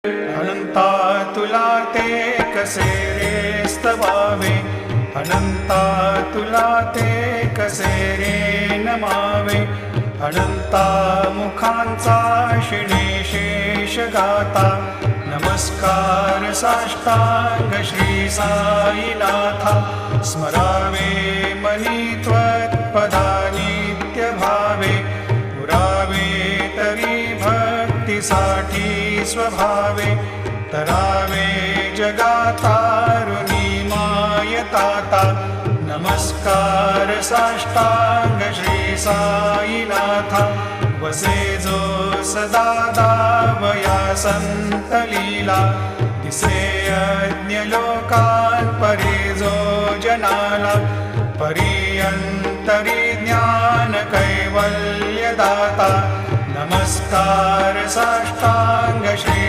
अनंता तुला ते कसे रे स्तवावे, अनंता तुला ते कसे रे नमावे. अनंता मुखांचा शिणे शेष गाता, नमस्कार साष्टांग श्री साईनाथा. स्मरावे मनी त्वत्पदा नित्य भावे, पुरावे तरी भक्तीसाठी स्वभावे. तरावे जगातारुणी मायताता, नमस्कार साष्टांग श्री साईनाथा. वसे जो सदा दावया संत लीला, दिसे यज्ञ लोकान परे जो जनाला. परियंतरी ज्ञान कैवल्य दाता, नमस्कार साष्टांग श्री